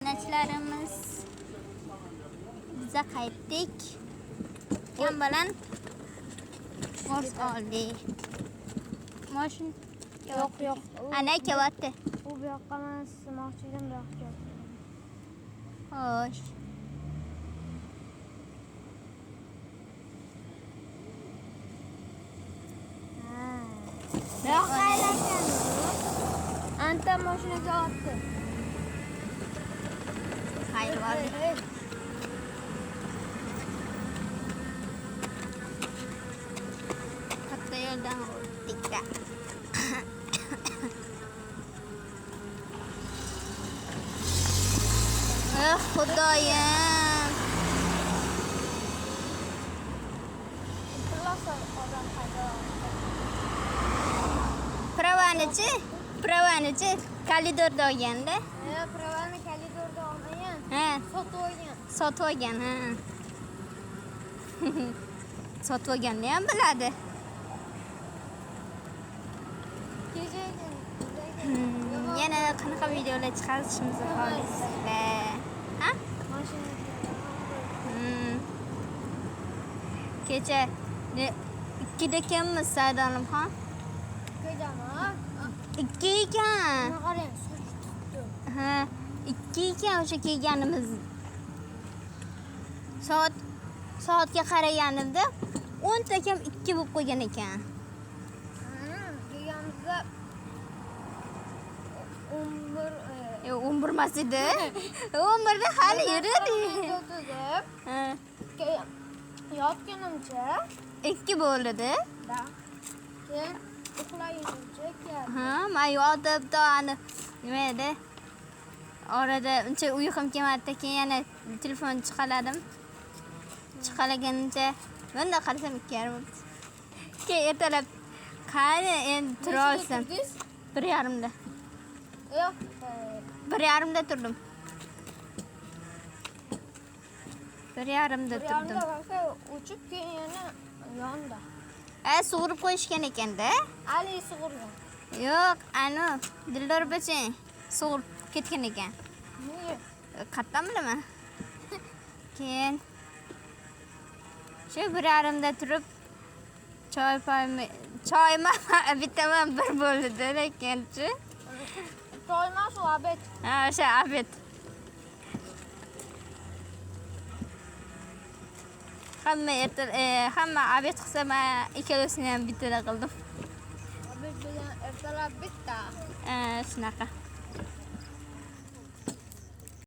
Obunachilarimiz biza qaytdik. Yan bilan mors oldik. Mashin yo'q. Ana kelyapti. U bu yoqqa men simoqchi edim, bu yoqqa kelyapti. Xo'sh. Bu yoqqa aylangan. Anta mashina kelyapti. Hayır var. Katta yo'ldan o'tdik. Xudoyim. Pravanichi koridorda olganda. Pravani koridorda olmagan. Ha, Sotib olgan. ha. Sotib olganni ham biladi. Yana qanaqa videolar chiqarishimizni xohlaysizlar? Ha? Kecha 2da ekanmiz Saydolimxon. 2 ekan. Qarang, suv tutdi. Ha, 2 ekan o'sha kelganimiz. Soatga qaraganimda 10 ta kam 2 bo'lib qo'ygan ekan. Kelganimizda 11 11 emas edi. 11 da hali yuradi. Ha, yotganimcha 2 bo'ldi. keyin uxlayimcha keldi. Ha, men yotib ani nima edi? Orada uncha uyqum kelmadi, keyin yana telefon chiqaladim. Chiqalagancha bunda qarasam 2:30 bo'ldi. Keyin ertalab qani endi tura olsam 1:30 da. Yo'q. 1:30 da turdim. 1:30 da turdim. Uchib keyin yana yondi. Sug'urib qo'yishgan ekanda. Ali sug'urgan. Yo'q, anu Dildor bachang sug'urib ketgan ekan. Niye? Qattan bilaman. Keyin shu 1:30 da turib choyma bitaman bir bo'ldi lekinchi. To'ymas u abet. Ha, o'sha abet. Hamma abet qilsa men ikkalasini ham bittada qildim. Abet bilan ertalab bitta. Shunaqa.